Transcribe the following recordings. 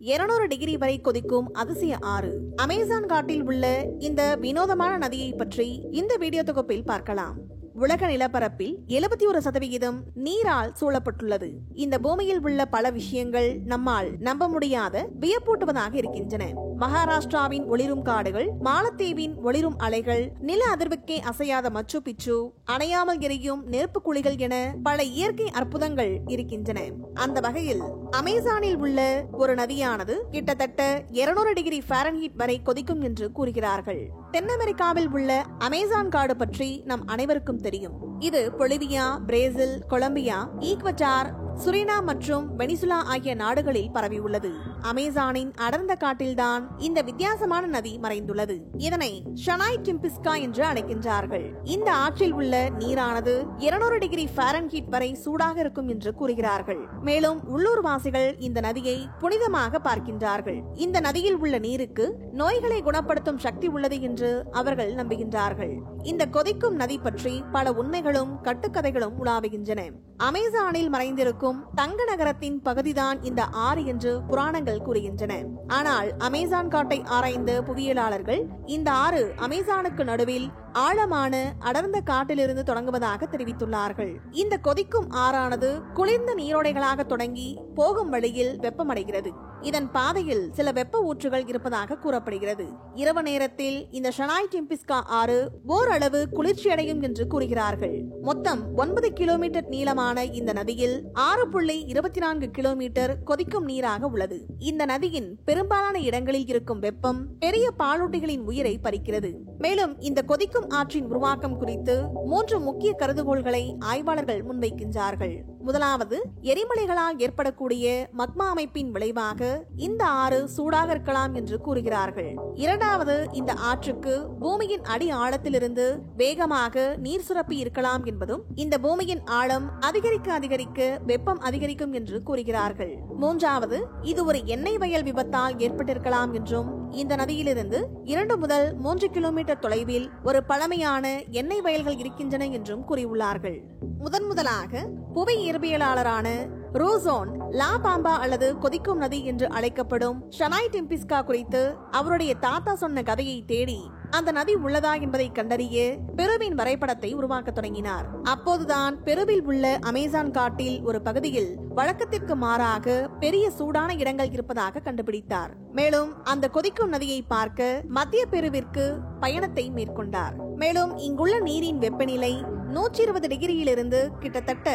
200 degree வரை கொதிக்கும் அதிசய ஆறு. அமேசான் காட்டில் உள்ள இந்த வினோதமான நதியை பற்றி இந்த வீடியோ தொகுப்பில் பார்க்கலாம். உலக நிலப்பரப்பில் 71% நீரால் சூழப்பட்டுள்ளது. இந்த பூமியில் உள்ள பல விஷயங்கள் நம்மால் நம்ப முடியாத வியப்பூட்டுவதாக இருக்கின்றன. மகாராஷ்டிராவின் ஒளிரும் காடுகள், மாலத்தீவின் ஒளிரும் அலைகள், நில அதிர்வுக்கே அசையாத மச்சு பிச்சு, அணையாமல் எரியும் நெருப்பு குழிகள் என பல இயற்கை அற்புதங்கள் இருக்கின்றன. அந்த வகையில் அமேசானில் உள்ள ஒரு நதியானது கிட்டத்தட்ட 200 டிகிரி ஃபாரன்ஹீட் வரை கொதிக்கும் என்று கூறுகிறார்கள். தென் அமெரிக்காவில் உள்ள அமேசான் காடு பற்றி நம் அனைவருக்கும் தெரியும். இது Bolivia, Brazil, Colombia, Ecuador, Suriname மற்றும் வெனிசுலா ஆகிய நாடுகளில் பரவியுள்ளது. அமேசானின் அடர்ந்த காட்டில்தான் இந்த வித்தியாசமான நதி மறைந்துள்ளது. இதனை ஷனாய் டிம்பிஸ்கா என்று அழைக்கின்றார்கள். இந்த ஆற்றில் உள்ள நீரானது 200 டிகிரி ஃபாரன்ஹீட் வரை சூடாக இருக்கும் என்று கூறுகிறார்கள். மேலும் உள்ளூர்வாசிகள் இந்த நதியை புனிதமாக பார்க்கின்றார்கள். இந்த நதியில் உள்ள நீருக்கு நோய்களை குணப்படுத்தும் சக்தி உள்ளது என்று அவர்கள் நம்புகின்றார்கள். இந்த கொதிக்கும் நதி பற்றி பல உண்மைகளும் கட்டுக்கதைகளும் உலாவுகின்றன. அமேசானில் மறைந்திருக்கும் தங்க நகரத்தின் பகுதிதான் இந்த ஆறு என்று புராணங்கள் கூறுகின்றன. ஆனால் அமேசான் காட்டை ஆராய்ந்த புவியியலாளர்கள் இந்த ஆறு அமேசானுக்கு நடுவில் ஆழமான அடர்ந்த காட்டிலிருந்து தொடங்குவதாக தெரிவித்துள்ளார்கள். இந்த கொதிக்கும் ஆறானது குளிர்ந்த நீரோடைகளாக தொடங்கி போகும் வழியில் வெப்பமடைகிறது. இதன் பாதையில் சில வெப்ப ஊற்றுகள் இருப்பதாக கூறப்படுகிறது. இரவு நேரத்தில் இந்த ஷனாய் டிம்பிஸ்கா ஆறு ஓரளவு குளிர்ச்சியடையும் என்று கூறுகிறார்கள். மொத்தம் 9 கிலோமீட்டர் நீளமான இந்த நதியில் 6.24 கிலோமீட்டர் கொதிக்கும் நீராக உள்ளது. இந்த நதியின் பெரும்பாலான இடங்களில் இருக்கும் வெப்பம் பெரிய பாலூட்டிகளின் உயிரை பறிக்கிறது. மேலும் இந்த கொதிக்கும் ஆற்றின் உருவாக்கம் குறித்து 3 முக்கிய கருதுகோள்களை ஆய்வாளர்கள் முன்வைக்கின்றார்கள். முதலாவது, எரிமலைகளால் ஏற்படக்கூடிய மக்மா அமைப்பின் விளைவாக இந்த ஆறு சூடாக இருக்கலாம் என்று கூறுகிறார்கள். இரண்டாவது, இந்த ஆற்றுக்கு பூமியின் அடி ஆழத்திலிருந்து வேகமாக நீர் சுரப்பி இருக்கலாம் என்பதும், இந்த பூமியின் ஆழம் அதிகரிக்க அதிகரிக்க வெப்பம் அதிகரிக்கும் என்று கூறுகிறார்கள். மூன்றாவது, இது ஒரு எண்ணெய் வயல் விபத்தால் ஏற்பட்டிருக்கலாம் என்றும், இந்த நதியிலிருந்து 2 முதல் 3 கிலோமீட்டர் தொலைவில் ஒரு பழமையான எண்ணெய் வயல்கள் இருக்கின்றன என்றும் கூறியுள்ளார்கள். முதன்முதலாக புவி இயற்பியலாளரான ரோசோன் லா பாம்பா அல்லது கொதிக்கும் நதி என்று அழைக்கப்படும் ஷனாய் டிம்பிஸ்கா குறித்து அவருடைய தாத்தா சொன்ன கதையை தேடி அந்த நதி உள்ளதா என்பதை கண்டறிய பெருவின் வரைபடத்தை உருவாக்க தொடங்கினார். அப்போதுதான் பெருவில் உள்ள அமேசான் காட்டில் ஒரு பகுதியில் வழக்கத்திற்கு மாறாக பெரிய சூடான இடங்கள் இருப்பதாக கண்டுபிடித்தார். மேலும் அந்த கொதிக்கும் நதியை பார்க்க மத்திய பெருவிற்கு பயணத்தை மேற்கொண்டார். மேலும் இங்குள்ள நீரின் வெப்பநிலை 120 டிகிரியிலிருந்து கிட்டத்தட்ட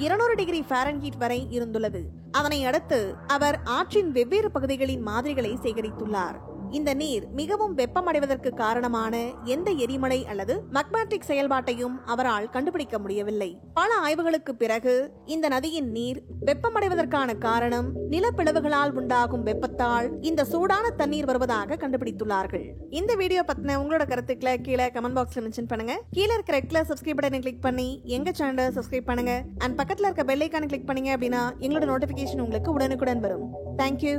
200 டிகிரி ஃபாரன்ஹீட் வரை இருந்துள்ளது. அதனை அடுத்து அவர் ஆற்றின் வெவ்வேறு பகுதிகளின் மாதிரிகளை சேகரித்துள்ளார். இந்த நீர் மிகவும் வெப்பமடைவதற்கு காரணமான எந்த எரிமலை அல்லது மக்மாட்டிக் செயல்பாட்டையும் அவரால் கண்டுபிடிக்க முடியவில்லை. பல ஆய்வுகளுக்கு பிறகு இந்த நதியின் நீர் வெப்பமடைவதற்கான காரணம் நிலப்பிளவுகளால் உண்டாகும் வெப்பத்தால் இந்த சூடான தண்ணீர் வருவதாக கண்டுபிடித்துள்ளார்கள். இந்த வீடியோ பத்தின உங்களோட கருத்துக்களை கீழே கமெண்ட் பாக்ஸ்ல மென்ஷன் பண்ணுங்க. கீழே இருக்கிற ரெட் கலர் சப்ஸ்கிரைப் பட்டனை கிளிக் பண்ணி எங்க சேனலை சப்ஸ்கிரைப் பண்ணுங்க. அண்ட் பக்கத்துல இருக்க பெல் ஐகானை கிளிக் பண்ணீங்க அப்படின்னா எங்களோட நோட்டிபிகேஷன் உங்களுக்கு உடனுக்குடன் வரும். தேங்க்யூ.